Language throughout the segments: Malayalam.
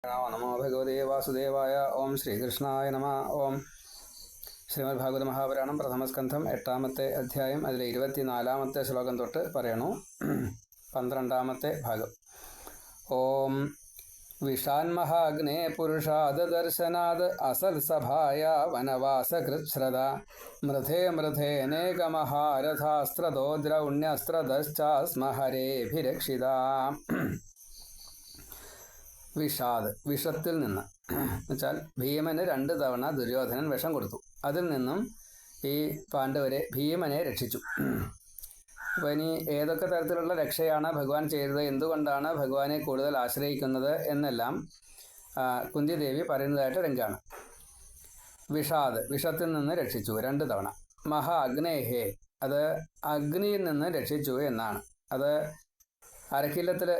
നമോ ഭഗവതേ വാസുദേവായ. ഓം ശ്രീകൃഷ്ണായ നമ. ഓം. ശ്രീമദ് ഭാഗവത മഹാപുരാണം പ്രഥമസ്കന്ധം 8-ാമത്തെ അധ്യായം അതിലെ 24-ാമത്തെ ശ്ലോകം തൊട്ട് പറയണു. 12-ാമത്തെ ഭാഗം. ഓം വിഷാന്മഹാഗ്നേ പുരുഷാദ് ദർശനാദ് അസൽസഭായ വനവാസകൃച്ഛ്രദ മൃധേ മൃധേനേകമഹാരഥാസ്ത്രദോ ദ്രൗണ്യസ്ത്രദശ്ചാസ്മ ഹരേഭിരക്ഷിതാ. വിഷാദ്, വിഷത്തിൽ നിന്ന് എന്നുവെച്ചാൽ ഭീമന് 2 തവണ ദുര്യോധനൻ വിഷം കൊടുത്തു. അതിൽ നിന്നും ഈ പാണ്ഡവരെ ഭീമനെ രക്ഷിച്ചു. അപ്പോൾ ഇനി ഏതൊക്കെ തരത്തിലുള്ള രക്ഷയാണ് ഭഗവാൻ ചെയ്തത്, എന്തുകൊണ്ടാണ് ഭഗവാനെ കൂടുതൽ ആശ്രയിക്കുന്നത് എന്നെല്ലാം കുന്തിദേവി പറയുന്നതായിട്ട് രംഗാണ്. വിഷാദ്, വിഷത്തിൽ നിന്ന് രക്ഷിച്ചു 2 തവണ. മഹാ അഗ്നേഹേ, അത് അഗ്നിയിൽ നിന്ന് രക്ഷിച്ചു എന്നാണ്. അത് അരക്കില്ലത്തിൽ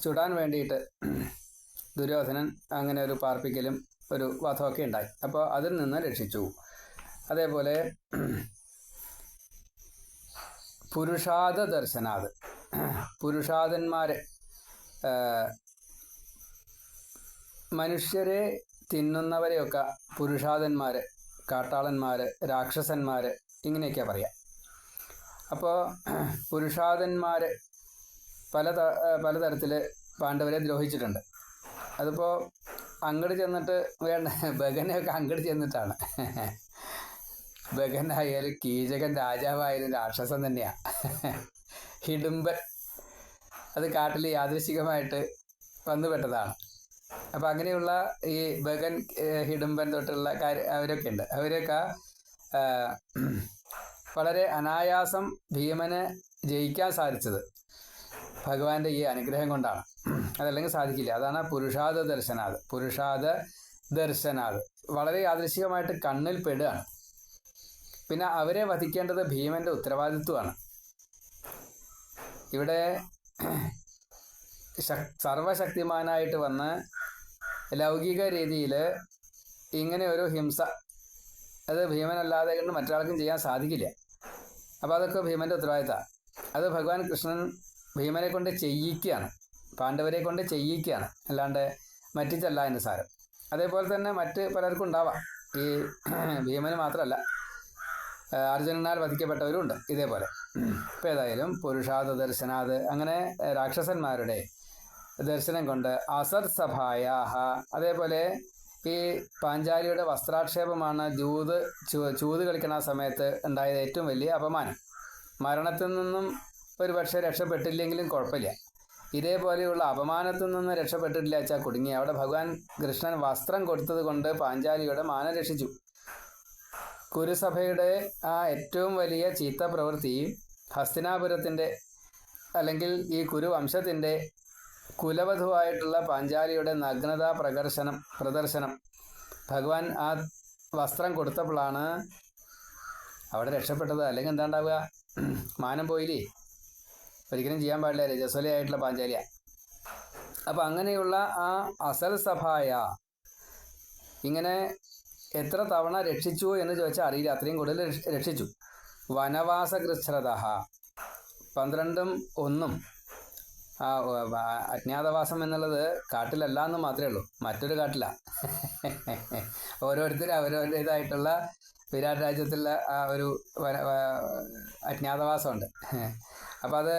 ചുടാൻ വേണ്ടിയിട്ട് ദുര്യോധനൻ അങ്ങനെ ഒരു പാർപ്പിക്കലും ഒരു വധമൊക്കെ ഉണ്ടായി. അപ്പോൾ അതിൽ നിന്ന് രക്ഷിച്ചു. അതേപോലെ പുരുഷാദ ദർശനാദ്, പുരുഷാദന്മാരെ, മനുഷ്യരെ തിന്നുന്നവരെയൊക്കെ പുരുഷാദന്മാർ, കാട്ടാളന്മാർ, രാക്ഷസന്മാർ, ഇങ്ങനെയൊക്കെയാണ് പറയുക. അപ്പോൾ പുരുഷാദന്മാർ പലതരത്തിൽ പാണ്ഡവരെ ദ്രോഹിച്ചിട്ടുണ്ട്. അതിപ്പോൾ അങ്ങോട്ട് ചെന്നിട്ട് വേണ്ട, ബഗനെയൊക്കെ അങ്ങോട്ട് ചെന്നിട്ടാണ്. ബഗനായാലും കീചകൻ രാജാവായാലും രാക്ഷസൻ തന്നെയാണ്. ഹിഡുംബൻ, അത് കാട്ടിൽ യാദൃശികമായിട്ട് വന്നുപെട്ടതാണ്. അപ്പം അങ്ങനെയുള്ള ഈ ബഗൻ, ഹിഡുംബൻ തൊട്ടുള്ള അവരൊക്കെ ഉണ്ട്. അവരൊക്കെ വളരെ അനായാസം ഭീമനെ ജയിക്കാൻ സാധിച്ചത് ഭഗവാന്റെ ഈ അനുഗ്രഹം കൊണ്ടാണ്. അതല്ലെങ്കിൽ സാധിക്കില്ല. അതാണ് പുരുഷാദ ദർശനാദ്. പുരുഷാദ ദർശനാദ് വളരെ യാദൃശികമായിട്ട് കണ്ണിൽ പെടുകയാണ്. പിന്നെ അവരെ വധിക്കേണ്ടത് ഭീമന്റെ ഉത്തരവാദിത്വമാണ്. ഇവിടെ സർവശക്തിമാനായിട്ട് വന്ന് ലൗകിക രീതിയിൽ ഇങ്ങനെ ഒരു ഹിംസ, അത് ഭീമനല്ലാതെ കൊണ്ട് മറ്റൊരാൾക്കും ചെയ്യാൻ സാധിക്കില്ല. അപ്പോൾ അതൊക്കെ ഭീമന്റെ ഉത്തരവാദിത്തമാണ്. അത് ഭഗവാൻ കൃഷ്ണൻ ഭീമനെ കൊണ്ട് ചെയ്യിക്കുകയാണ്, പാണ്ഡവരെ കൊണ്ട് ചെയ്യിക്കുകയാണ്, അല്ലാണ്ട് മറ്റിച്ചല്ല എന്ന് സാരം. അതേപോലെ തന്നെ മറ്റ് പലർക്കും ഉണ്ടാവാം. ഈ ഭീമന് മാത്രമല്ല, അർജുനനാൽ വധിക്കപ്പെട്ടവരും ഉണ്ട് ഇതേപോലെ. ഇപ്പോൾ ഏതായാലും പുരുഷാദ ദർശനാദ്, അങ്ങനെ രാക്ഷസന്മാരുടെ ദർശനം കൊണ്ട് അസർസഭായാഹ. അതേപോലെ ഈ പാഞ്ചാലിയുടെ വസ്ത്രാക്ഷേപമാണ് ചൂത് കളിക്കുന്ന സമയത്ത് ഉണ്ടായത് ഏറ്റവും വലിയ അപമാനം. മരണത്തിൽ നിന്നും ഒരു പക്ഷേ രക്ഷപ്പെട്ടില്ലെങ്കിലും കുഴപ്പമില്ല. ഇതേപോലെയുള്ള അപമാനത്തിൽ നിന്ന് രക്ഷപ്പെട്ടിട്ടില്ല വെച്ചാൽ കുടുങ്ങി. അവിടെ ഭഗവാൻ കൃഷ്ണൻ വസ്ത്രം കൊടുത്തത് കൊണ്ട് പാഞ്ചാലിയുടെ മാനം രക്ഷിച്ചു. കുരുസഭയുടെ ആ ഏറ്റവും വലിയ ചീത്ത പ്രവൃത്തി, ഹസ്തിനാപുരത്തിൻ്റെ അല്ലെങ്കിൽ ഈ കുരുവംശത്തിൻ്റെ കുലവധുവായിട്ടുള്ള പാഞ്ചാലിയുടെ നഗ്നതാ പ്രദർശനം ഭഗവാൻ ആ വസ്ത്രം കൊടുത്തപ്പോഴാണ് അവിടെ രക്ഷപ്പെട്ടത്. അല്ലെങ്കിൽ എന്താ ഉണ്ടാവുക? മാനം പോയില്ലേ? ഒരിക്കലും ചെയ്യാൻ പാടില്ല, രജസ്വലയായിട്ടുള്ള പാഞ്ചാലിയ. അപ്പം അങ്ങനെയുള്ള ആ അസൽ സഭായ ഇങ്ങനെ എത്ര തവണ രക്ഷിച്ചു എന്ന് ചോദിച്ചാൽ അറിയില്ല, അത്രയും കൂടുതൽ രക്ഷിച്ചു. വനവാസകൃച്ഛ്രദ 12ഉം 1ഉം. ആ അജ്ഞാതവാസം എന്നുള്ളത് കാട്ടിലല്ല എന്ന് മാത്രമേ ഉള്ളൂ, മറ്റൊരു കാട്ടിലാണ്. ഓരോരുത്തരും അവരവരുടേതായിട്ടുള്ള വിരാട് രാജ്യത്തുള്ള ആ ഒരു അജ്ഞാതവാസമുണ്ട്. അപ്പോൾ അത്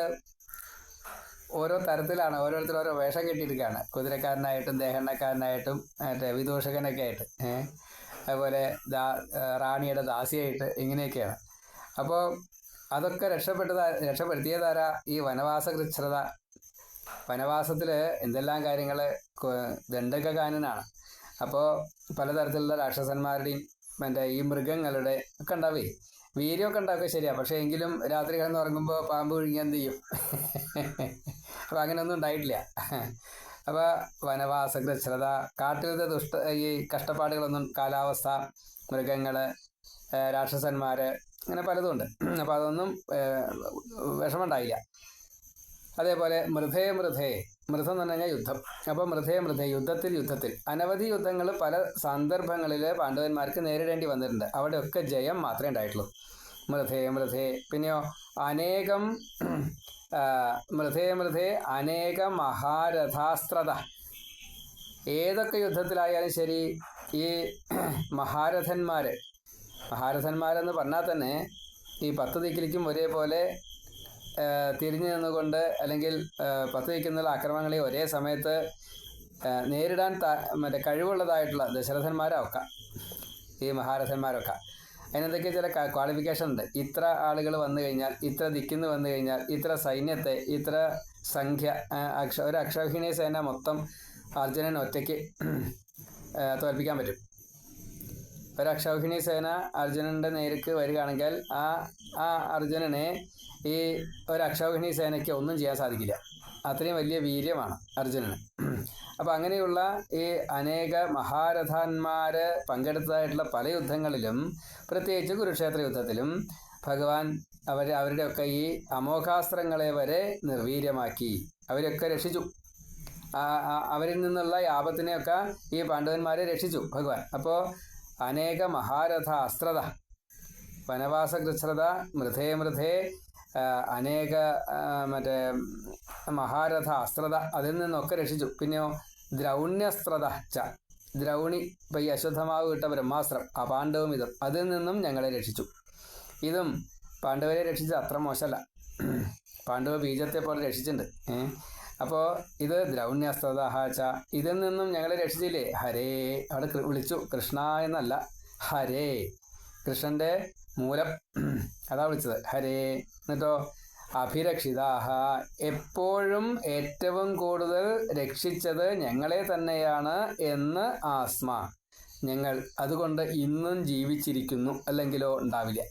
ഓരോ തരത്തിലാണ്, ഓരോരുത്തർ ഓരോ വേഷം കെട്ടിയിരിക്കുകയാണ്. കുതിരക്കാരനായിട്ടും ദേഹണ്ണക്കാരനായിട്ടും മറ്റേ വിദൂഷകനൊക്കെ ആയിട്ട്, അതുപോലെ റാണിയുടെ ദാസിയായിട്ട്, ഇങ്ങനെയൊക്കെയാണ്. അപ്പോൾ അതൊക്കെ രക്ഷപ്പെടുത്തിയതാരാ? ഈ വനവാസകൃച്ഛ്രത. വനവാസത്തിൽ എന്തെല്ലാം കാര്യങ്ങൾ, ദണ്ഡകാനനാണ്. അപ്പോൾ പലതരത്തിലുള്ള രാക്ഷസന്മാരുടെയും മറ്റേ ഈ മൃഗങ്ങളുടെ ഒക്കെ ഉണ്ടാവേ. വീര്യമൊക്കെ ഉണ്ടാക്കുക ശരിയാണ്, പക്ഷേ എങ്കിലും രാത്രി കിടന്ന് ഉറങ്ങുമ്പോൾ പാമ്പ് വിഴുങ്ങി എന്ത് ചെയ്യും? അപ്പോൾ അങ്ങനെയൊന്നും ഉണ്ടായിട്ടില്ല. അപ്പോൾ വനവാസകൃച്ഛ്രത, കാട്ടിലത്തെ ഈ കഷ്ടപ്പാടുകളൊന്നും, കാലാവസ്ഥ, മൃഗങ്ങൾ, രാക്ഷസന്മാർ, അങ്ങനെ പലതും ഉണ്ട്. അപ്പോൾ അതൊന്നും വിഷമമുണ്ടായില്ല. അതേപോലെ മൃധേ മൃധം എന്ന് പറഞ്ഞു കഴിഞ്ഞാൽ യുദ്ധം. അപ്പോൾ മൃധേ യുദ്ധത്തിൽ അനവധി യുദ്ധങ്ങൾ പല സന്ദർഭങ്ങളിൽ പാണ്ഡവന്മാർക്ക് നേരിടേണ്ടി വന്നിട്ടുണ്ട്. അവിടെയൊക്കെ ജയം മാത്രമേ ഉണ്ടായിട്ടുള്ളൂ. മൃധേ. പിന്നെയോ അനേകം മൃധേ അനേക മഹാരഥാസ്ത്രത, ഏതൊക്കെ യുദ്ധത്തിലായാലും ശരി ഈ മഹാരഥന്മാരെന്ന് പറഞ്ഞാൽ തന്നെ ഈ 10 ദിക്കിലേക്കും ഒരേപോലെ തിരിഞ്ഞു നിന്നുകൊണ്ട് അല്ലെങ്കിൽ 10 ദിക്കുന്നുള്ള ആക്രമണങ്ങളെ ഒരേ സമയത്ത് നേരിടാൻ കഴിവുള്ളതായിട്ടുള്ള ദശരഥന്മാരൊക്കെ ഈ മഹാരഥന്മാരൊക്കെ അതിനെന്തൊക്കെ ചില ക്വാളിഫിക്കേഷൻ ഉണ്ട്. ഇത്ര ആളുകൾ വന്നു കഴിഞ്ഞാൽ, ഇത്ര ദിക്കിന്ന് വന്നു കഴിഞ്ഞാൽ, ഇത്ര സൈന്യത്തെ, ഇത്ര സംഖ്യ, ഒരു അക്ഷൗഹിണി സേന മൊത്തം അർജുനൻ ഒറ്റയ്ക്ക് തോൽപ്പിക്കാൻ പറ്റും. ഒരു അക്ഷൗഹിണി സേന അർജുനൻ്റെ നേർക്ക് വരികയാണെങ്കിൽ ആ അർജുനനെ ഈ ഒരു അക്ഷൗഹിണി സേനയ്ക്ക് ഒന്നും ചെയ്യാൻ സാധിക്കില്ല. അത്രയും വലിയ വീര്യമാണ് അർജുനന്. അപ്പം അങ്ങനെയുള്ള ഈ അനേക മഹാരഥന്മാർ പങ്കെടുത്തതായിട്ടുള്ള പല യുദ്ധങ്ങളിലും, പ്രത്യേകിച്ച് കുരുക്ഷേത്ര യുദ്ധത്തിലും ഭഗവാൻ അവരുടെയൊക്കെ ഈ അമോഘാസ്ത്രങ്ങളെ വരെ നിർവീര്യമാക്കി, അവരെയൊക്കെ രക്ഷിച്ചു. അവരിൽ നിന്നുള്ള ആപത്തിനെയൊക്കെ ഈ പാണ്ഡവന്മാരെ രക്ഷിച്ചു ഭഗവാൻ. അപ്പോൾ അനേക മഹാരഥ അസ്ത്രത, വനവാസകൃച്ഛ്രത, മൃധേ അനേക മഹാരഥ അസ്ത്രത, അതിൽ നിന്നൊക്കെ രക്ഷിച്ചു. പിന്നെയോ ദ്രൗണ്യസ്ത്രത ദ്രൗണി, ഇപ്പം ഈ അശ്വത്ഥമാവ് കിട്ട ബ്രഹ്മാസ്ത്രം, ആ പാണ്ഡവും ഇതും, അതിൽ നിന്നും ഞങ്ങളെ രക്ഷിച്ചു. ഇതും പാണ്ഡവരെ രക്ഷിച്ചത് അത്ര മോശമല്ല. പാണ്ഡവ ബീജത്തെ പോലെ രക്ഷിച്ചിട്ടുണ്ട്. അപ്പോൾ ഇത് ദ്രൗണ്യസ്ത്രത ഇതിൽ നിന്നും ഞങ്ങളെ രക്ഷിച്ചില്ലേ. ഹരേ, അവിടെ വിളിച്ചു, കൃഷ്ണ എന്നല്ല, ഹരേ, കൃഷ്ണൻ്റെ മൂലം അതാ വിളിച്ചത്, ഹരേ. എന്നിട്ടോ അഭിരക്ഷിതാഹ, എപ്പോഴും ഏറ്റവും കൂടുതൽ രക്ഷിച്ചത് ഞങ്ങളെ തന്നെയാണ് എന്ന് ആസ്മ, ഞങ്ങൾ അതുകൊണ്ട് ഇന്നും ജീവിച്ചിരിക്കുന്നു, അല്ലെങ്കിലോ ഉണ്ടാവില്ല.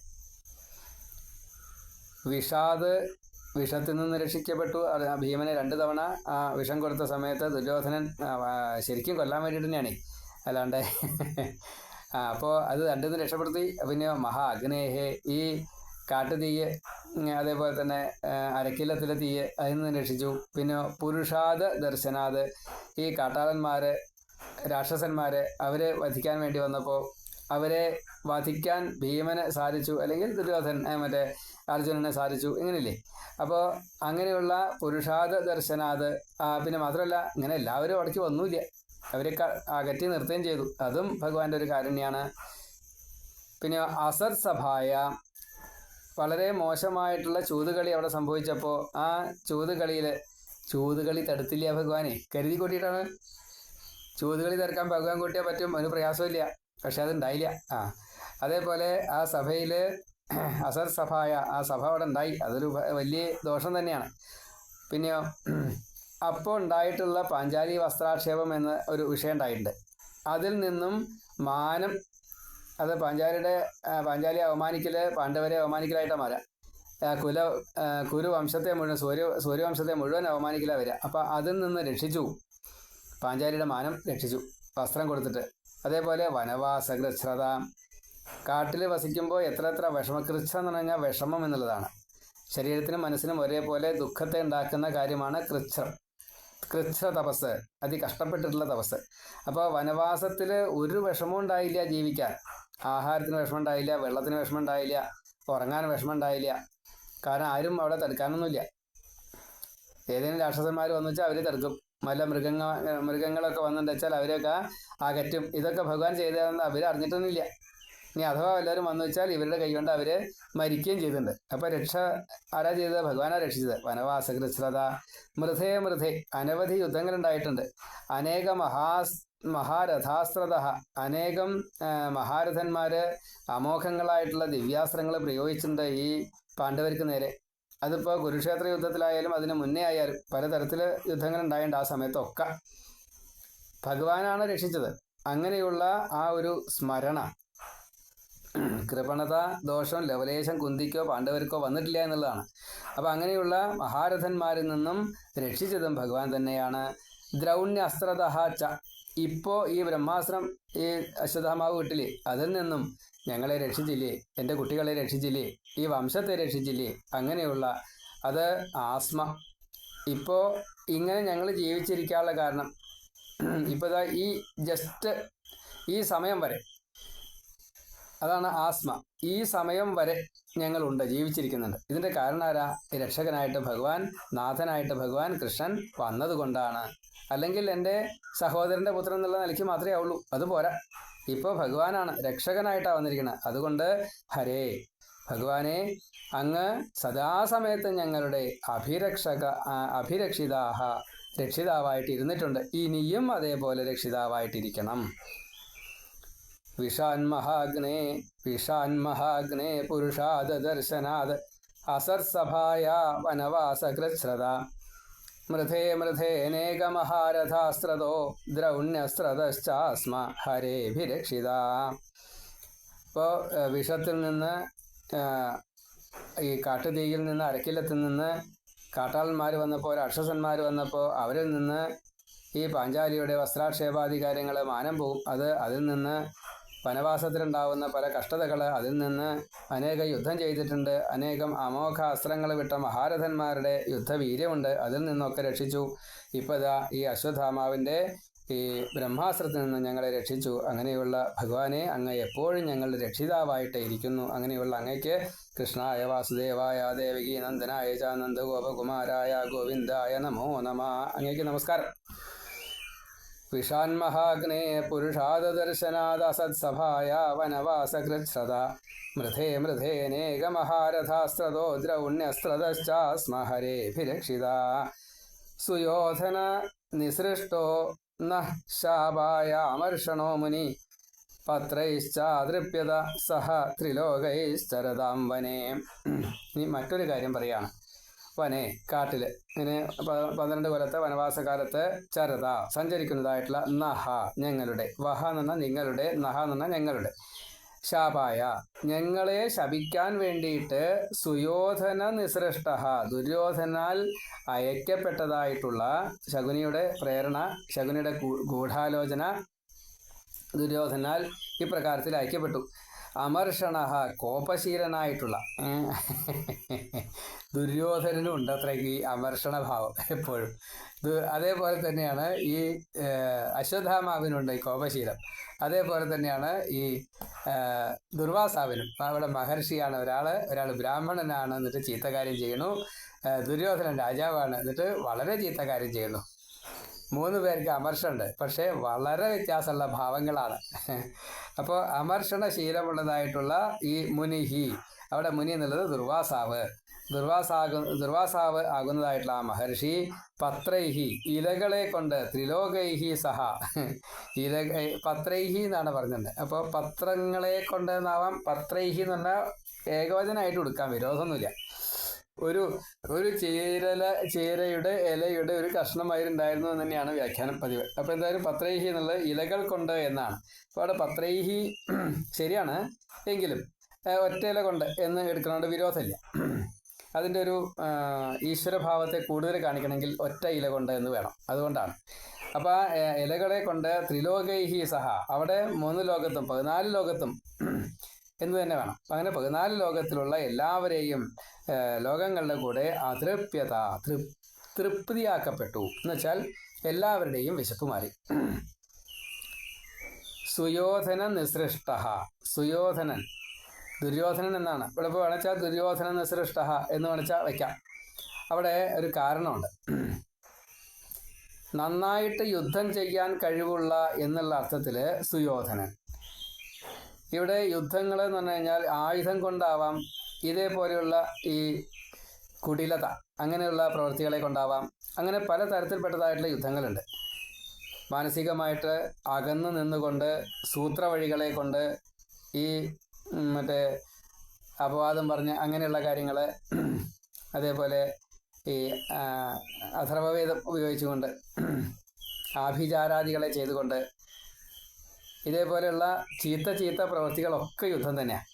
വിഷത്തിൽ നിന്ന് രക്ഷിക്കപ്പെട്ടു. ഭീമനെ 2 തവണ വിഷം കൊടുത്ത സമയത്ത് ദുര്യോധനൻ ശരിക്കും കൊല്ലാൻ വേണ്ടിയിട്ട് തന്നെയാണ്, അല്ലാണ്ട് അപ്പോൾ അത് 2 രക്ഷപ്പെടുത്തി. പിന്നെ മഹാ അഗ്നേഹേ, ഈ കാട്ടുതീയ്, അതേപോലെ തന്നെ അരക്കില്ലത്തിലെ തീയ്, അതിൽ നിന്ന് രക്ഷിച്ചു. പിന്നെ പുരുഷാദ് ദർശനാദ്, ഈ കാട്ടാളന്മാർ, രാക്ഷസന്മാർ, അവരെ വധിക്കാൻ വേണ്ടി വന്നപ്പോൾ അവരെ വധിക്കാൻ ഭീമന് സാധിച്ചു, അല്ലെങ്കിൽ ദുര്യോധൻ അർജുനനെ സാധിച്ചു, ഇങ്ങനെയില്ലേ. അപ്പോൾ അങ്ങനെയുള്ള പുരുഷാദ് ദർശനാദ്. പിന്നെ മാത്രമല്ല, ഇങ്ങനെ എല്ലാവരും അവിടേക്ക് വന്നില്ല, അവരെയൊക്കെ അകറ്റി നിർത്തുകയും ചെയ്തു. അതും ഭഗവാന്റെ ഒരു കാരുണ്യാണ്. പിന്നെ അസർ സഭായ, വളരെ മോശമായിട്ടുള്ള ചൂതുകളി അവിടെ സംഭവിച്ചപ്പോൾ ആ ചൂതുകളി തടുത്തില്ല ഭഗവാനെ, കരുതി കൂട്ടിയിട്ടാണ്. ചൂതുകളി തടുക്കാൻ ഭഗവാൻ കൂട്ടിയാൽ പറ്റും, അതിന് പ്രയാസമില്ല. പക്ഷെ അതുണ്ടായില്ല. അതേപോലെ ആ സഭയിൽ അസർ സഭായ, ആ സഭ അവിടെ ഉണ്ടായി, അതൊരു വലിയ ദോഷം തന്നെയാണ്. പിന്നെയോ അപ്പോൾ ഉണ്ടായിട്ടുള്ള പാഞ്ചാലി വസ്ത്രാക്ഷേപം എന്ന ഒരു വിഷയം ഉണ്ടായിട്ടുണ്ട്. അതിൽ നിന്നും മാനം, അത് പാഞ്ചാലി അവമാനിക്കൽ, പാണ്ഡവരെ അവമാനിക്കലായിട്ടാണ് മാറുക. കുരുവംശത്തെ മുഴുവൻ, സൂര്യവംശത്തെ മുഴുവൻ അവമാനിക്കലാണ് വരിക. അപ്പോൾ അതിൽ നിന്ന് രക്ഷിച്ചു, പാഞ്ചാലിയുടെ മാനം രക്ഷിച്ചു വസ്ത്രം കൊടുത്തിട്ട്. അതേപോലെ വനവാസകൃച്ഛ്രത, കാട്ടിൽ വസിക്കുമ്പോൾ എത്ര വിഷമകൃച്ഛ എന്ന് പറഞ്ഞാൽ വിഷമം എന്നുള്ളതാണ്. ശരീരത്തിനും മനസ്സിനും ഒരേപോലെ ദുഃഖത്തെ ഉണ്ടാക്കുന്ന കാര്യമാണ് കൃച്ഛ തപസ്, കഷ്ടപ്പെട്ടിട്ടുള്ള തപസ്. അപ്പോൾ വനവാസത്തിൽ ഒരു വിഷമവും ഉണ്ടായില്ല ജീവിക്കാൻ. ആഹാരത്തിന് വിഷമം ഉണ്ടായില്ല, വെള്ളത്തിന് വിഷമം ഉണ്ടായില്ല, ഉറങ്ങാൻ വിഷമം ഉണ്ടായില്ല. കാരണം ആരും അവിടെ തടുക്കാനൊന്നുമില്ല. ഏതെങ്കിലും രാക്ഷസന്മാർ വന്നു വെച്ചാൽ അവർ തടുക്കും. നല്ല മൃഗങ്ങളൊക്കെ വന്നിട്ട് വെച്ചാൽ അവരെയൊക്കെ അകറ്റും. ഇതൊക്കെ ഭഗവാൻ ചെയ്തതെന്ന് അവർ അറിഞ്ഞിട്ടൊന്നുമില്ല. ഇനി അഥവാ എല്ലാവരും വന്നു വെച്ചാൽ ഇവരുടെ കൈകൊണ്ട് അവർ മരിക്കുകയും ചെയ്തിട്ടുണ്ട്. അപ്പോൾ രക്ഷ ആരാ ചെയ്തത്? ഭഗവാനാണ് രക്ഷിച്ചത്. വനവാസകൃച്ഛ്രത മൃധേ അനവധി യുദ്ധങ്ങളുണ്ടായിട്ടുണ്ട്. അനേക മഹാരഥാസ്ത്രത, അനേകം മഹാരഥന്മാർ അമോഘങ്ങളായിട്ടുള്ള ദിവ്യാസ്ത്രങ്ങൾ പ്രയോഗിച്ചിട്ടുണ്ട് ഈ പാണ്ഡവർക്ക് നേരെ. അതിപ്പോൾ കുരുക്ഷേത്ര യുദ്ധത്തിലായാലും അതിന് മുന്നേ ആയാലും പലതരത്തിൽ യുദ്ധങ്ങളുണ്ടായിട്ടുണ്ട്. ആ സമയത്തൊക്കെ ഭഗവാനാണ് രക്ഷിച്ചത്. അങ്ങനെയുള്ള ആ ഒരു സ്മരണ, കൃപണത ദോഷം ലവലേശം കുന്തിക്കോ പാണ്ഡവർക്കോ വന്നിട്ടില്ല എന്നുള്ളതാണ്. അപ്പം അങ്ങനെയുള്ള മഹാരഥന്മാരിൽ നിന്നും രക്ഷിച്ചതും ഭഗവാൻ തന്നെയാണ്. ദ്രൗണ്യ അസ്ത്രത ഇപ്പോൾ ഈ ബ്രഹ്മാസ്ത്രം, ഈ അശ്വത്ഥമാവ് കിട്ടില്ലേ, അതിൽ നിന്നും ഞങ്ങളെ രക്ഷിച്ചില്ലേ, എൻ്റെ കുട്ടികളെ രക്ഷിച്ചില്ലേ, ഈ വംശത്തെ രക്ഷിച്ചില്ലേ. അങ്ങനെയുള്ള അത് ആസ്മ. ഇപ്പോൾ ഇങ്ങനെ ഞങ്ങൾ ജീവിച്ചിരിക്കാനുള്ള കാരണം ഇപ്പോൾ ഈ ജസ്റ്റ് ഈ സമയം വരെ, അതാണ് ആസ്മ. ഈ സമയം വരെ ഞങ്ങളുണ്ട്, ജീവിച്ചിരിക്കുന്നുണ്ട്. ഇതിൻ്റെ കാരണം ആരാ? രക്ഷകനായിട്ട് ഭഗവാൻ, നാഥനായിട്ട് ഭഗവാൻ കൃഷ്ണൻ വന്നതുകൊണ്ടാണ്. അല്ലെങ്കിൽ എൻ്റെ സഹോദരൻ്റെ പുത്രൻ എന്നുള്ള നിലയ്ക്ക് മാത്രമേ ആവുള്ളൂ, അതുപോരാ. ഇപ്പോൾ ഭഗവാനാണ് രക്ഷകനായിട്ടാണ് വന്നിരിക്കുന്നത്. അതുകൊണ്ട് ഹരേ ഭഗവാനെ, അങ്ങ് സദാസമയത്ത് ഞങ്ങളുടെ അഭിരക്ഷിതാഹ രക്ഷിതാവായിട്ട് ഇരുന്നിട്ടുണ്ട്. ഇനിയും അതേപോലെ രക്ഷിതാവായിട്ടിരിക്കണം. വിഷാന്മഹാഗ്നേ പുരുഷാദ ദർശനാദ് അസർസഭായ വനവാസകൃശ്രത മൃഥേനേകമഹാരഥാസ്ത്രതോ ദ്രൗണ്യസ്ത്രതശ്ചാസ്മ ഹരേഭിരക്ഷിത. ഇപ്പോൾ വിഷത്തിൽ നിന്ന്, ഈ കാട്ടുതീയിൽ നിന്ന്, അരക്കില്ലത്തിൽ നിന്ന് കാട്ടാളന്മാർ വന്നപ്പോൾ, രാക്ഷസന്മാർ വന്നപ്പോൾ അവരിൽ നിന്ന് ഈ പാഞ്ചാലിയുടെ വസ്ത്രാക്ഷേപാദി കാര്യങ്ങൾ മാനം പോകും. അതിൽ നിന്ന് വനവാസത്തിലുണ്ടാവുന്ന പല കഷ്ടതകൾ, അതിൽ നിന്ന് അനേകം യുദ്ധം ചെയ്തിട്ടുണ്ട്. അനേകം അമോഘ അസ്ത്രങ്ങൾ വിട്ട മഹാരഥന്മാരുടെ യുദ്ധവീര്യമുണ്ട്. അതിൽ നിന്നൊക്കെ രക്ഷിച്ചു. ഇപ്പോൾ ഇതാ ഈ അശ്വത്ഥാമാവിൻ്റെ ഈ ബ്രഹ്മാസ്ത്രത്തിൽ നിന്ന് ഞങ്ങളെ രക്ഷിച്ചു. അങ്ങനെയുള്ള ഭഗവാനെ, അങ്ങ് എപ്പോഴും ഞങ്ങളുടെ രക്ഷിതാവായിട്ട് ഇരിക്കുന്നു. അങ്ങനെയുള്ള അങ്ങയ്ക്ക് കൃഷ്ണായ വാസുദേവായ ദേവകി നന്ദനായ ച നന്ദഗോപകുമാരായ ഗോവിന്ദായ നമോ നമ. അങ്ങയ്ക്ക് നമസ്കാരം. വിഷാന്മഹാഗ്നേ പുരുഷാദർശനാദസത്സഭായ വനവാസകൃശ്രത മൃഥേനേകമഹാരഥാസ്ത്രതോ ദ്രൗണ്യസ്ത്രതശ്ചാസ്മ ഹരേഭിരക്ഷിത. സുയോധന നിസൃഷ്ടോ നഃ ശാപായ അമർഷണോ മുനി പത്രൈശ്ചാതൃപ്യത സഹ ത്രിലോകൈശ്ചരതാം വനേ. ഇനി മറ്റൊരു കാര്യം പറയാണ്. വനെ, കാട്ടിൽ ഇങ്ങനെ 12 കൊല്ലത്തെ വനവാസകാലത്ത് ചരത സഞ്ചരിക്കുന്നതായിട്ടുള്ള നഹ ഞങ്ങളുടെ, വഹ എന്ന് പറഞ്ഞാൽ നിങ്ങളുടെ, നഹ എന്ന് പറഞ്ഞാൽ ഞങ്ങളുടെ, ശാപായ ഞങ്ങളെ ശപിക്കാൻ വേണ്ടിയിട്ട്, സുയോധന നിസൃഷ്ട ദുര്യോധനാൽ അയക്കപ്പെട്ടതായിട്ടുള്ള, ശകുനിയുടെ പ്രേരണ, ശകുനിയുടെ ഗൂഢാലോചന ദുര്യോധനാൽ ഇപ്രകാരത്തിൽ അയക്കപ്പെട്ടു. അമർഷണ കോപശീലനായിട്ടുള്ള ദുര്യോധനനും ഉണ്ട് അത്രയ്ക്ക് ഈ അമർഷണഭാവം എപ്പോഴും. അതേപോലെ തന്നെയാണ് ഈ അശ്വത്ഥാമാവിനുണ്ട് ഈ കോപശീലം. അതേപോലെ തന്നെയാണ് ഈ ദുർവാസാവിനും. അവിടെ മഹർഷിയാണ് ഒരാൾ ബ്രാഹ്മണനാണ്, എന്നിട്ട് ചീത്തകാര്യം ചെയ്യണു. ദുര്യോധനൻ രാജാവാണ്, എന്നിട്ട് വളരെ ചീത്തകാര്യം ചെയ്യുന്നു. 3 പേർക്ക് അമർഷമുണ്ട്, പക്ഷേ വളരെ വ്യത്യാസമുള്ള ഭാവങ്ങളാണ്. അപ്പോൾ അമർഷണശീലമുള്ളതായിട്ടുള്ള ഈ മുനിഹി, അവിടെ മുനി എന്നുള്ളത് ദുർവാസാവ് ആകുന്നതായിട്ടുള്ള ആ മഹർഷി, പത്രൈഹി ഇലകളെ കൊണ്ട്, ത്രിലോകൈഹി സഹ പത്രൈഹി എന്നാണ് പറഞ്ഞത്. അപ്പോൾ പത്രങ്ങളെ കൊണ്ട് എന്നാവാം. പത്രൈഹി എന്ന് പറഞ്ഞാൽ ഏകവചനമായിട്ട് കൊടുക്കാം, വിരോധമൊന്നുമില്ല. ഒരു ചീരയുടെ ഇലയുടെ ഒരു കഷ്ണമായിട്ടുണ്ടായിരുന്നു എന്ന് തന്നെയാണ് വ്യാഖ്യാനം പതിവ്. അപ്പോൾ എന്തായാലും പത്രൈഹി എന്നുള്ളത് ഇലകൾ കൊണ്ട് എന്നാണ്. അപ്പോൾ അവിടെ പത്രൈഹി ശരിയാണ്, എങ്കിലും ഒറ്റ ഇല കൊണ്ട് എന്ന് എടുക്കുന്നതുകൊണ്ട് വിരോധമില്ല. അതിൻ്റെ ഒരു ഈശ്വരഭാവത്തെ കൂടുതൽ കാണിക്കണമെങ്കിൽ ഒറ്റ ഇല കൊണ്ട് എന്ന് വേണം, അതുകൊണ്ടാണ്. അപ്പോൾ ആ ഇലകളെ കൊണ്ട് ത്രിലോകൈഹി സഹ, അവിടെ 3 ലോകത്തും 14 ലോകത്തും എന്ന് തന്നെ വേണം. അങ്ങനെ 14 ലോകത്തിലുള്ള എല്ലാവരെയും, ലോകങ്ങളുടെ കൂടെ അതൃപ്യത തൃപ്തിയാക്കപ്പെട്ടു എന്ന് വെച്ചാൽ എല്ലാവരുടെയും വിശപ്പ് മാറി. സുയോധന നിസൃഷ്ട, സുയോധനൻ ദുര്യോധനൻ എന്നാണ്. ഇവിടെ ഇപ്പോൾ വേണച്ചാൽ ദുര്യോധന നിസൃഷ്ട എന്ന് വേണച്ചാൽ വയ്ക്കാം. അവിടെ ഒരു കാരണമുണ്ട്. നന്നായിട്ട് യുദ്ധം ചെയ്യാൻ കഴിവുള്ള എന്നുള്ള അർത്ഥത്തിൽ സുയോധനൻ. ഇവിടെ യുദ്ധങ്ങൾ എന്ന് പറഞ്ഞു കഴിഞ്ഞാൽ ആയുധം കൊണ്ടാവാം, ഇതേപോലെയുള്ള ഈ കുടിലത അങ്ങനെയുള്ള പ്രവൃത്തികളെ കൊണ്ടാവാം. അങ്ങനെ പല തരത്തിൽപ്പെട്ടതായിട്ടുള്ള യുദ്ധങ്ങളുണ്ട്. മാനസികമായിട്ട് അകന്നു നിന്നുകൊണ്ട് സൂത്രവഴികളെ കൊണ്ട് ഈ മറ്റേ അപവാദം പറഞ്ഞ് അങ്ങനെയുള്ള കാര്യങ്ങൾ, അതേപോലെ ഈ അഥർവവേദം ഉപയോഗിച്ചുകൊണ്ട് ആഭിചാരാദികളെ ചെയ്തുകൊണ്ട്, ഇതേപോലെയുള്ള ചീത്ത പ്രവൃത്തികളൊക്കെ യുദ്ധം തന്നെയാണ്.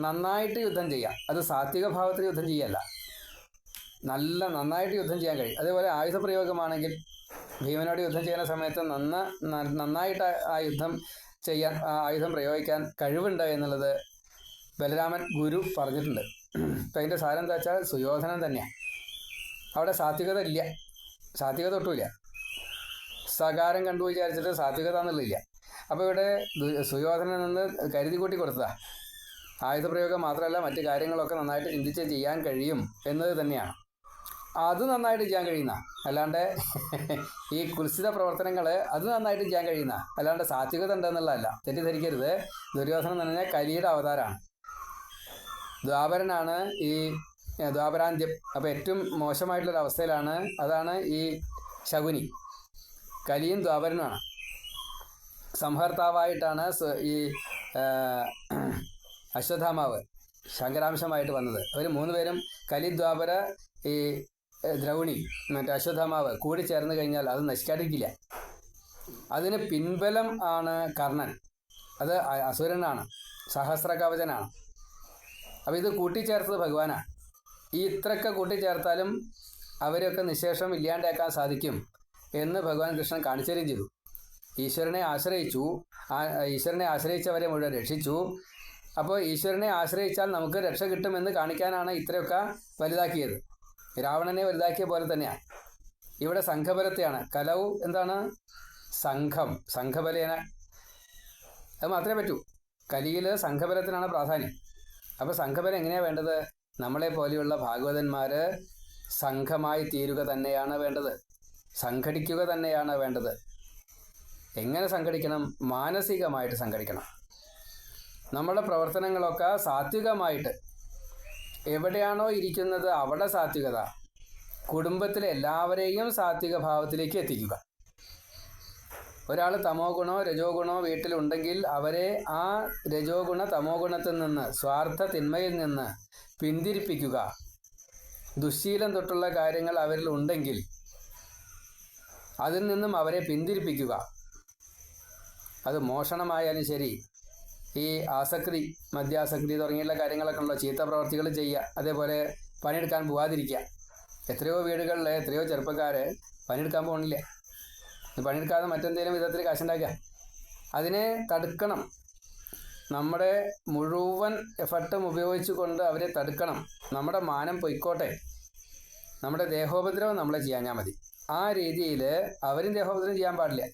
നന്നായിട്ട് യുദ്ധം ചെയ്യാം, അത് സാത്വിക ഭാവത്തിൽ യുദ്ധം ചെയ്യല്ല, നന്നായിട്ട് യുദ്ധം ചെയ്യാൻ കഴിയും. അതേപോലെ ആയുധപ്രയോഗമാണെങ്കിൽ ഭീമനോട് യുദ്ധം ചെയ്യുന്ന സമയത്ത് നന്നായിട്ട് ആ യുദ്ധം ചെയ്യാൻ, ആ ആയുധം പ്രയോഗിക്കാൻ കഴിവുണ്ട് എന്നുള്ളത് ബലരാമൻ ഗുരു പറഞ്ഞിട്ടുണ്ട്. അപ്പം അതിൻ്റെ സാരം എന്താ വെച്ചാൽ സുയോധനൻ തന്നെയാണ്. അവിടെ സാത്വികത ഇല്ല, സാത്വികത ഒട്ടുമില്ല. സകാരം കണ്ടു വിചാരിച്ചിട്ട് സാത്വികത എന്നുള്ളതില്ല. അപ്പോൾ ഇവിടെ സുയോധനൻ നിന്ന് കരുതി കൂട്ടി കൊടുത്തതാ. ആയുധപ്രയോഗം മാത്രമല്ല മറ്റു കാര്യങ്ങളൊക്കെ നന്നായിട്ട് ചിന്തിച്ച് ചെയ്യാൻ കഴിയും എന്നത് തന്നെയാണ്. അത് നന്നായിട്ട് ചെയ്യാൻ കഴിയുന്ന, അല്ലാണ്ട് ഈ കുൽസിത പ്രവർത്തനങ്ങൾ അത് നന്നായിട്ട് ചെയ്യാൻ കഴിയുന്ന, അല്ലാണ്ട് സാത്വികത ഉണ്ടെന്നുള്ളതല്ല, തെറ്റിദ്ധരിക്കരുത്. ദുര്യോധനൻ എന്ന് പറഞ്ഞാൽ കലിയുടെ അവതാരമാണ്, ദ്വാപരനാണ് ഈ ദ്വാപരാന്ത്യം. അപ്പോൾ ഏറ്റവും മോശമായിട്ടുള്ളൊരു അവസ്ഥയിലാണ്. അതാണ് ഈ ശകുനി. കലിയും ദ്വാപരനുമാണ്. സംഹർത്താവായിട്ടാണ് ഈ അശ്വത്ഥാമാവ് ശങ്കരാംശമായിട്ട് വന്നത്. അവർ 3 പേരും കലി, ദ്വാപര, ഈ ദ്രൗണി, മറ്റേ അശ്വത്ഥാമാവ് കൂടി ചേർന്ന് കഴിഞ്ഞാൽ അത് നശിക്കാതിരിക്കില്ല. അതിന് പിൻബലം ആണ് കർണൻ. അത് അസുരനാണ്, സഹസ്രകവചനാണ്. അപ്പോൾ ഇത് കൂട്ടിച്ചേർത്തത് ഭഗവാനാണ്. ഈ ഇത്രയൊക്കെ കൂട്ടിച്ചേർത്താലും അവരെയൊക്കെ നിശേഷം ഇല്ലാണ്ടാക്കാൻ സാധിക്കും എന്ന് ഭഗവാൻ കൃഷ്ണൻ കാണിച്ചു തരികയും ചെയ്തു. ഈശ്വരനെ ആശ്രയിച്ചു, ഈശ്വരനെ ആശ്രയിച്ചവരെ മുഴുവൻ രക്ഷിച്ചു. അപ്പോൾ ഈശ്വരനെ ആശ്രയിച്ചാൽ നമുക്ക് രക്ഷ കിട്ടുമെന്ന് കാണിക്കാനാണ് ഇത്രയൊക്കെ വലുതാക്കിയത്. രാവണനെ വലുതാക്കിയ പോലെ തന്നെയാണ് ഇവിടെ സംഘബലത്തെയാണ്. കലവ് എന്താണ്? സംഘം, സംഘബലേന. അത് മാത്രമേ പറ്റൂ. കലിയിൽ സംഘബലത്തിനാണ് പ്രാധാന്യം. അപ്പോൾ സംഘബലം എങ്ങനെയാണ് വേണ്ടത്? നമ്മളെ പോലെയുള്ള ഭാഗവതന്മാർ സംഘമായി തീരുക തന്നെയാണ് വേണ്ടത്, സംഘടിക്കുക തന്നെയാണ് വേണ്ടത്. എങ്ങനെ സംഘടിക്കണം? മാനസികമായിട്ട് സംഘടിക്കണം. നമ്മുടെ പ്രവർത്തനങ്ങളൊക്കെ സാത്വികമായിട്ട്, എവിടെയാണോ ഇരിക്കുന്നത് അവിടെ സാത്വികത, കുടുംബത്തിലെ എല്ലാവരെയും സാത്വിക ഭാവത്തിലേക്ക് എത്തിക്കുക. ഒരാൾ തമോ ഗുണോ രജോ ഗുണോ വീട്ടിലുണ്ടെങ്കിൽ അവരെ ആ രജോ ഗുണ തമോ ഗുണത്തിൽ നിന്ന്, സ്വാർത്ഥ തിന്മയിൽ നിന്ന് പിന്തിരിപ്പിക്കുക. ദുശ്ശീലം തൊട്ടുള്ള കാര്യങ്ങൾ അവരിൽ ഉണ്ടെങ്കിൽ അതിൽ നിന്നും അവരെ പിന്തിരിപ്പിക്കുക. അത് മോഷണമായാലും ശരി, ഈ ആസക്തി, മദ്യാസക്തി തുടങ്ങിയുള്ള കാര്യങ്ങളൊക്കെ ഉള്ള ചീത്ത പ്രവർത്തികൾ ചെയ്യുക. അതേപോലെ പണിയെടുക്കാൻ പോകാതിരിക്കുക. എത്രയോ വീടുകളിൽ എത്രയോ ചെറുപ്പക്കാർ പണിയെടുക്കാൻ പോകണില്ല. പണിയെടുക്കാതെ മറ്റെന്തെങ്കിലും വിധത്തിൽ കാശുണ്ടാക്കുക. അതിനെ തടുക്കണം. നമ്മുടെ മുഴുവൻ എഫർട്ടും ഉപയോഗിച്ചു കൊണ്ട് അവരെ തടുക്കണം. നമ്മുടെ മാനം പൊയ്ക്കോട്ടെ, നമ്മുടെ ദേഹോപദ്രവം നമ്മളെ ചെയ്യാഞ്ഞാൽ മതി. ആ രീതിയിൽ അവരും ദേഹോപദ്രവം ചെയ്യാൻ പാടില്ല,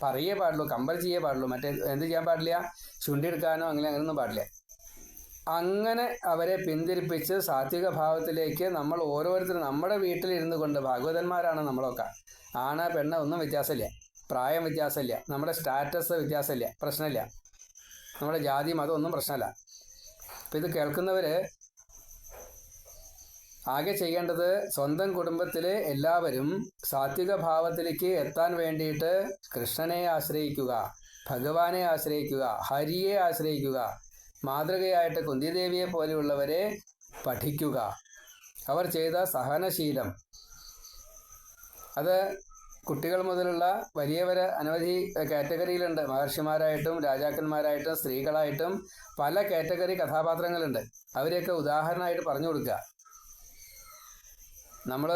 പറയേ പാടുള്ളൂ, കമ്പൽ ചെയ്യേ പാടുള്ളൂ. മറ്റേ എന്ത് ചെയ്യാൻ പാടില്ല? ചുണ്ടിയെടുക്കാനോ അങ്ങനെയൊന്നും പാടില്ല. അങ്ങനെ അവരെ പിന്തിരിപ്പിച്ച് സാത്വിക ഭാവത്തിലേക്ക് നമ്മൾ ഓരോരുത്തരും നമ്മുടെ വീട്ടിലിരുന്നു കൊണ്ട്, ഭാഗവതന്മാരാണ് നമ്മളൊക്കെ, ആണ് പെണ്ണ് ഒന്നും വ്യത്യാസമില്ല, പ്രായം വ്യത്യാസമില്ല, നമ്മുടെ സ്റ്റാറ്റസ് വ്യത്യാസമില്ല, പ്രശ്നമില്ല, നമ്മുടെ ജാതി മതം ഒന്നും പ്രശ്നമല്ല. അപ്പം ഇത് കേൾക്കുന്നവർ ആകെ ചെയ്യേണ്ടത് സ്വന്തം കുടുംബത്തിലെ എല്ലാവരും സാത്വിക ഭാവത്തിലേക്ക് എത്താൻ വേണ്ടിയിട്ട് കൃഷ്ണനെ ആശ്രയിക്കുക, ഭഗവാനെ ആശ്രയിക്കുക, ഹരിയെ ആശ്രയിക്കുക, മാതൃകയായിട്ട് കുന്തിദേവിയെ പോലെയുള്ളവരെ പഠിക്കുക. അവർ ചെയ്ത സഹനശീലം, അത് കുട്ടികൾ മുതലുള്ള വലിയവർ അനവധി കാറ്റഗറിയിലുണ്ട്. മഹർഷിമാരായിട്ടും രാജാക്കന്മാരായിട്ടും സ്ത്രീകളായിട്ടും പല കാറ്റഗറി കഥാപാത്രങ്ങളുണ്ട്. അവരെയൊക്കെ ഉദാഹരണമായിട്ട് പറഞ്ഞു കൊടുക്കുക. നമ്മൾ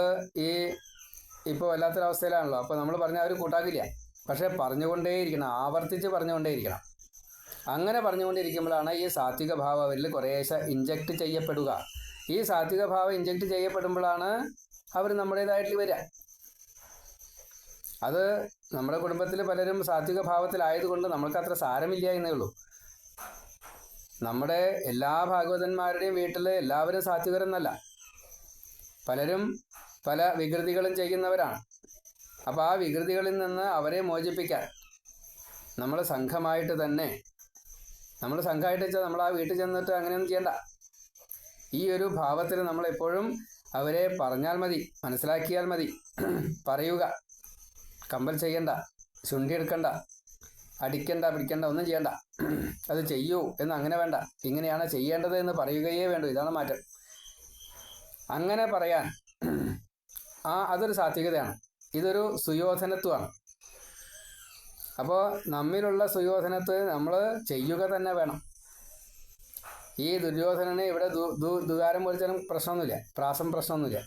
ഇപ്പോൾ വല്ലാത്തൊരവസ്ഥയിലാണല്ലോ. അപ്പോൾ നമ്മൾ പറഞ്ഞാൽ അവർ കൂട്ടാക്കില്ല. പക്ഷേ പറഞ്ഞുകൊണ്ടേയിരിക്കണം, ആവർത്തിച്ച് പറഞ്ഞുകൊണ്ടേയിരിക്കണം. അങ്ങനെ പറഞ്ഞുകൊണ്ടിരിക്കുമ്പോഴാണ് ഈ സാത്വിക ഭാവം അവരിൽ കുറേശ്ശെ ഇഞ്ചക്ട് ചെയ്യപ്പെടുക. ഈ സാത്വിക ഭാവം ഇഞ്ചക്ട് ചെയ്യപ്പെടുമ്പോഴാണ് അവർ നമ്മുടേതായിട്ട് വരിക. അത് നമ്മുടെ കുടുംബത്തിൽ പലരും സാത്വിക ഭാവത്തിലായതുകൊണ്ട് നമ്മൾക്ക് അത്ര സാരമില്ല എന്നേ ഉള്ളൂ. നമ്മുടെ എല്ലാ ഭാഗവതന്മാരുടെയും വീട്ടിൽ എല്ലാവരും സാത്വികരെന്നല്ല, പലരും പല വികൃതികളും ചെയ്യുന്നവരാണ്. അപ്പോൾ ആ വികൃതികളിൽ നിന്ന് അവരെ മോചിപ്പിക്കാൻ നമ്മൾ സംഘമായിട്ട് തന്നെ, നമ്മൾ സംഘമായിട്ട് വെച്ചാൽ നമ്മൾ ആ വീട്ടിൽ ചെന്നിട്ട് അങ്ങനെയൊന്നും ചെയ്യണ്ട. ഈ ഒരു ഭാവത്തിൽ നമ്മളെപ്പോഴും അവരെ പറഞ്ഞാൽ മതി, മനസ്സിലാക്കിയാൽ മതി. പറയുക, കമ്പൽ ചെയ്യണ്ട, ചുണ്ടിയെടുക്കണ്ട, അടിക്കണ്ട, പിടിക്കണ്ട, ഒന്നും ചെയ്യണ്ട. അത് ചെയ്യൂ എന്ന് അങ്ങനെ വേണ്ട, ഇങ്ങനെയാണ് ചെയ്യേണ്ടത് എന്ന് പറയുകയേ വേണ്ടൂ. ഇതാണ് മാറ്റം. അങ്ങനെ പറയാൻ അതൊരു സാത്വികതയാണ്. ഇതൊരു സുയോധനത്വമാണ്. അപ്പോൾ നമ്മിലുള്ള സുയോധനത്ത് നമ്മൾ ചെയ്യുക തന്നെ വേണം. ഈ ദുര്യോധനന് ഇവിടെ ദുകാരം പോലിച്ചാലും പ്രശ്നമൊന്നുമില്ല, പ്രാസം പ്രശ്നമൊന്നുമില്ല.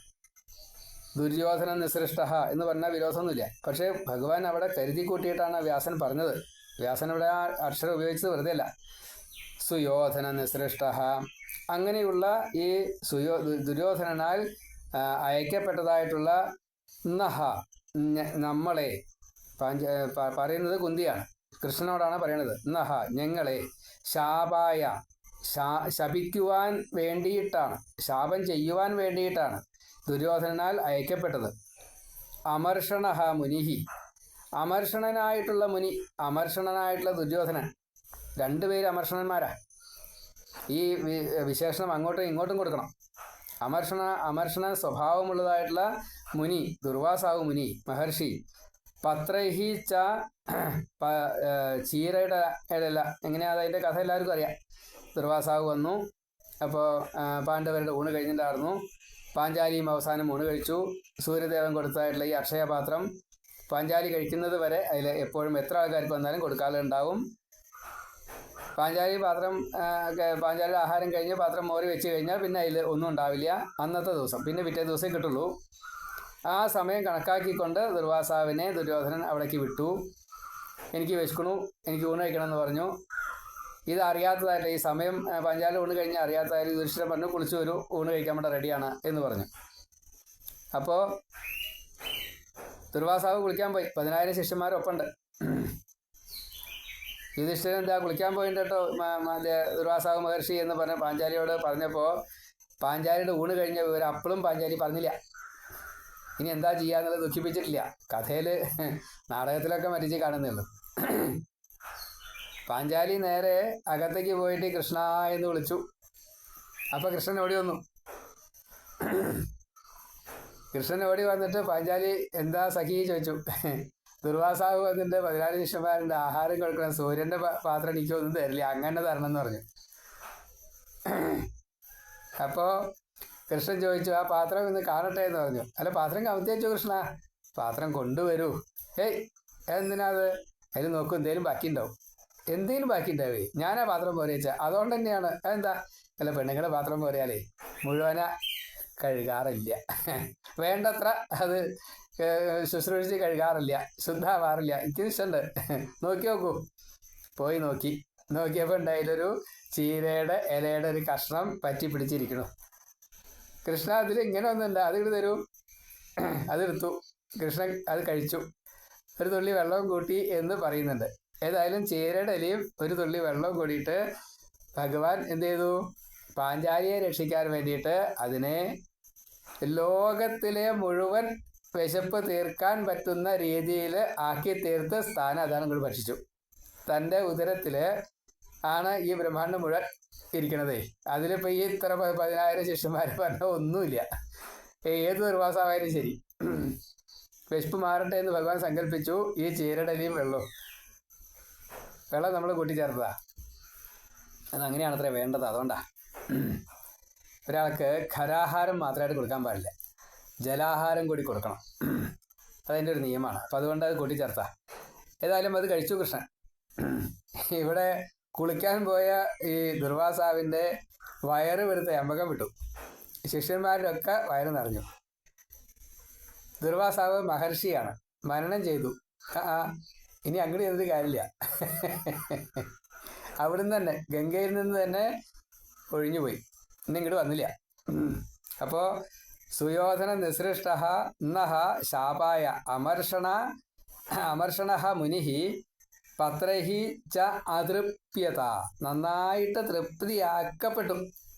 ദുര്യോധന നിസൃഷ്ട എന്ന് പറഞ്ഞാൽ വിരോധമൊന്നുമില്ല. പക്ഷേ ഭഗവാൻ അവിടെ കരുതി കൂട്ടിയിട്ടാണ് വ്യാസൻ പറഞ്ഞത്. വ്യാസൻ ഇവിടെ ആ അക്ഷരം ഉപയോഗിച്ചത് വെറുതെ അല്ല. സുയോധന നിസൃഷ്ട, അങ്ങനെയുള്ള ഈ ദുര്യോധനനാൽ അയക്കപ്പെട്ടതായിട്ടുള്ള നഹ, നമ്മളെ പറയുന്നത് കുന്തിയാണ്. കൃഷ്ണനോടാണ് പറയണത്. നഹ ഞങ്ങളെ ശാപായ ശപിക്കുവാൻ വേണ്ടിയിട്ടാണ്, ശാപം ചെയ്യുവാൻ വേണ്ടിയിട്ടാണ് ദുര്യോധനാൽ അയക്കപ്പെട്ടത്. അമർഷണഹ മുനിഹി, അമർഷണനായിട്ടുള്ള മുനി, അമർഷണനായിട്ടുള്ള ദുര്യോധനൻ, രണ്ടുപേര് അമർഷണന്മാരാ. ഈ വിശേഷണം അങ്ങോട്ടും ഇങ്ങോട്ടും കൊടുക്കണം. അമർഷണ സ്വഭാവമുള്ളതായിട്ടുള്ള മുനി, ദുർവാസാവ് മുനി മഹർഷി. പത്രൈഹി ച ചീരയുടെ ഇല, എങ്ങനെയാണ് അതിൻ്റെ കഥ എല്ലാവർക്കും അറിയാം. ദുർവാസാവ് വന്നു. അപ്പോൾ പാണ്ഡവരുടെ ഊണ് കഴിഞ്ഞിട്ടുണ്ടായിരുന്നു. പാഞ്ചാലിയും അവസാനം ഊണ് കഴിച്ചു. സൂര്യദേവൻ കൊടുത്തതായിട്ടുള്ള ഈ അക്ഷയപാത്രം പാഞ്ചാലി കഴിക്കുന്നത് വരെ അതിൽ എപ്പോഴും എത്ര ആൾക്കാർക്ക് വന്നാലും കൊടുക്കാറുണ്ടാവും. പാഞ്ചാലിയുടെ ആഹാരം കഴിഞ്ഞ് പാത്രം മോറി വെച്ച് കഴിഞ്ഞാൽ പിന്നെ അതിൽ ഒന്നും ഉണ്ടാവില്ല അന്നത്തെ ദിവസം. പിന്നെ പിറ്റേ ദിവസമേ കിട്ടുള്ളൂ. ആ സമയം കണക്കാക്കിക്കൊണ്ട് ദുർവാസാവിനെ ദുര്യോധനൻ അവിടേക്ക് വിട്ടു. എനിക്ക് വിശക്കണു, എനിക്ക് ഊണ് കഴിക്കണമെന്ന് പറഞ്ഞു. ഇത് അറിയാത്തതായിട്ട്, ഈ സമയം പാഞ്ചാലി ഊണ് കഴിഞ്ഞ് അറിയാത്തതായിട്ട് യുധിഷ്ഠിരൻ പറഞ്ഞു, കുളിച്ചു വരൂ, ഊണ് കഴിക്കാൻ വേണ്ടി റെഡിയാണ് എന്ന് പറഞ്ഞു. അപ്പോൾ ദുർവാസാവ് കുളിക്കാൻ പോയി. 10,000 ശിഷ്യന്മാരൊപ്പമുണ്ട്. യുധിഷ്ഠിരൻ എന്താ കുളിക്കാൻ പോയിട്ട് കേട്ടോ ദുർവാസാവ് മഹർഷി എന്ന് പറഞ്ഞ പാഞ്ചാലിയോട് പറഞ്ഞപ്പോൾ പാഞ്ചാലിയുടെ ഊണ് കഴിഞ്ഞ വിവരം അപ്പോഴും പാഞ്ചാലി പറഞ്ഞില്ല. ഇനി എന്താ ചെയ്യാന്നുള്ളത് ദുഃഖിപ്പിച്ചിട്ടില്ല. കഥയിൽ നാടകത്തിലൊക്കെ മരിച്ച് കാണുന്നേ ഉള്ളൂ. പാഞ്ചാലി നേരെ അകത്തേക്ക് പോയിട്ട് കൃഷ്ണ എന്ന് വിളിച്ചു. അപ്പോൾ കൃഷ്ണൻ ഓടി വന്നു. കൃഷ്ണൻ ഓടി വന്നിട്ട് പാഞ്ചാലി എന്താ സഖി ചോദിച്ചു. ദുർവാസാവ് വന്നിട്ട് 14 ശിഷ്യന്മാരുണ്ട്, ആഹാരം കൊടുക്കണം, സൂര്യൻ്റെ പാത്രം എനിക്കൊന്നും തരില്ല, അങ്ങനെ തരണം എന്ന് പറഞ്ഞു. അപ്പോൾ കൃഷ്ണൻ ചോദിച്ചു, ആ പാത്രം ഇന്ന് കാണട്ടെ എന്ന് പറഞ്ഞു. അല്ല, പാത്രം കമത്തി വെച്ചു കൃഷ്ണ, പാത്രം കൊണ്ടുവരൂ. ഹേയ് എന്തിനാ അത്? അതിൽ നോക്കും, എന്തേലും ബാക്കിയുണ്ടാവും. എന്തെങ്കിലും ബാക്കിയുണ്ടാവേ, ഞാനാ പാത്രം പോരെ വെച്ചാൽ അതുകൊണ്ട് തന്നെയാണ്. അതെന്താ? അല്ല, പെണ്ണുങ്ങളുടെ പാത്രം പോരെയാലേ മുഴുവന കഴുകാറില്ല, വേണ്ടത്ര അത് ശുശ്രൂഷിച്ച് കഴുകാറില്ല, ശുദ്ധാവാറില്ല. എനിക്ക് ഇഷ്ടമുണ്ട്, നോക്കി നോക്കൂ. പോയി നോക്കിയപ്പോൾ ഉണ്ടായില്ലൊരു ചീരയുടെ ഇലയുടെ ഒരു കഷ്ണം പറ്റി പിടിച്ചിരിക്കണു. കൃഷ്ണ അതിൽ ഇങ്ങനെ ഒന്നുമില്ല, അതിങ്ങോട്ട് തരൂ. അതെടുത്തു. കൃഷ്ണൻ അത് കഴിച്ചു. ഒരു തുള്ളി വെള്ളവും കൂട്ടി എന്ന് പറയുന്നുണ്ട്. ഏതായാലും ചീരയുടെ ഇലയും ഒരു തുള്ളി വെള്ളവും കൂടിയിട്ട് ഭഗവാൻ എന്ത് ചെയ്തു? പാഞ്ചാലിയെ രക്ഷിക്കാൻ വേണ്ടിയിട്ട് അതിനെ ലോകത്തിലെ മുഴുവൻ വിശപ്പ് തീർക്കാൻ പറ്റുന്ന രീതിയിൽ ആക്കി തീർത്ത് സ്ഥാനം അതാണ് ഇങ്ങോട്ട് ഭക്ഷിച്ചു. തൻ്റെ ഉദരത്തിൽ ആണ് ഈ ബ്രഹ്മാണ്ടം മുഴുവൻ ഇരിക്കണതേ. അതിലിപ്പോൾ ഈ ഇത്ര 10,000 ശിഷ്യന്മാർ പറഞ്ഞ ഒന്നുമില്ല. ഏത് ദുർവാസാവായാലും ശരി, വിശപ്പ് മാറട്ടെ എന്ന് ഭഗവാൻ സങ്കല്പിച്ചു. ഈ ചീരടലിയും വെള്ളം നമ്മൾ കൂട്ടിച്ചേർത്തതാ. അതങ്ങനെയാണ് അത്ര വേണ്ടത്. അതുകൊണ്ടാണ് ഒരാൾക്ക് ഖരാഹാരം മാത്രമായിട്ട് കൊടുക്കാൻ പാടില്ല, ജലാഹാരം കൂടി കൊടുക്കണം. അതതിൻ്റെ ഒരു നിയമമാണ്. അപ്പം അതുകൊണ്ട് അത് കൂട്ടിച്ചേർത്താ. ഏതായാലും അത് കഴിച്ചു കൃഷ്ണൻ. ഇവിടെ കുളിക്കാൻ പോയ ഈ ദുർവാസാവിൻ്റെ വയറ് വെറുത്ത അമ്പകം വിട്ടു. ശിഷ്യന്മാരുടെ ഒക്കെ വയറ് നിറഞ്ഞു. ദുർവാസാവ് മഹർഷിയാണ്, മരണം ചെയ്തു. ഇനി അങ്ങോട്ട് ചെയ്തിട്ട് കാര്യമില്ല. അവിടുന്ന് തന്നെ, ഗംഗയിൽ നിന്ന് തന്നെ ഒഴിഞ്ഞുപോയി, ഇനി ഇങ്ങോട്ട് വന്നില്ല. അപ്പോൾ സുയോധന നിസൃഷ്ട നഹ ശാപായ അമർഷണ മുനിഹി പത്രഹി ച അതൃപ്യത, നന്നായിട്ട് തൃപ്തിയാക്കപ്പെട്ടു.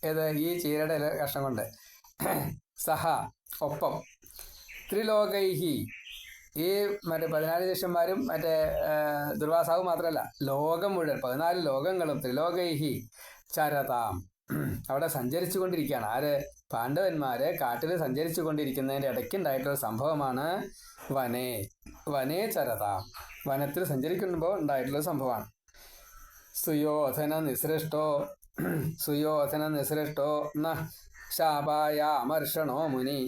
ഏത്? ഈ ചീരയുടെ കഷ്ണം കൊണ്ട്. സഹ ഒപ്പം ത്രിലോകൈഹി, ഈ മറ്റേ 14 ശിഷ്യന്മാരും മറ്റേ ദുർവാസാവ് മാത്രമല്ല, ലോകം മുഴുവൻ 14 ലോകങ്ങളും ത്രിലോകൈഹി ചരതാം, അവിടെ സഞ്ചരിച്ചു കൊണ്ടിരിക്കുകയാണ്. ആര്? പാണ്ഡവന്മാര് കാട്ടിൽ സഞ്ചരിച്ചു കൊണ്ടിരിക്കുന്നതിൻ്റെ ഇടയ്ക്കുണ്ടായിട്ടുള്ള സംഭവമാണ് വനേ ചരതാം, വനത്തിൽ സഞ്ചരിക്കുമ്പോൾ ഉണ്ടായിട്ടുള്ള സംഭവമാണ്. സുയോധന നിസൃഷ്ടോ ന ശാപായ അമർഷണോ മുനി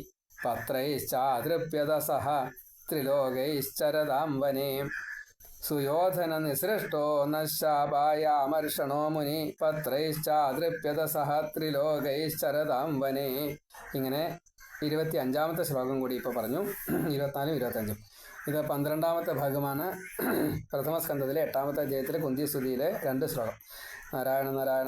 പത്രൈശ്ചാതൃപ്യത സഹ ത്രിലോകൈശ്ചരതാം വനേ. സുയോധന നിസൃഷ്ടോ ന ശാപായ അമർഷണോ മുനി പത്രൈശ്ചാതൃപ്യത സഹ ത്രിലോകൈശ്ചരതാം വനേ. ഇങ്ങനെ 25ാമത്തെ ശ്ലോകം കൂടി ഇപ്പോൾ പറഞ്ഞു. 24ഉം 25ഉം. ഇത് 12ാമത്തെ ഭാഗമാണ്. പ്രഥമ സ്കന്ധത്തിലെ 8ാമത്തെ അധ്യായത്തിലെ കുന്തി സ്തുതിയിലെ 2 ശ്ലോകം. നാരായണ നാരായണ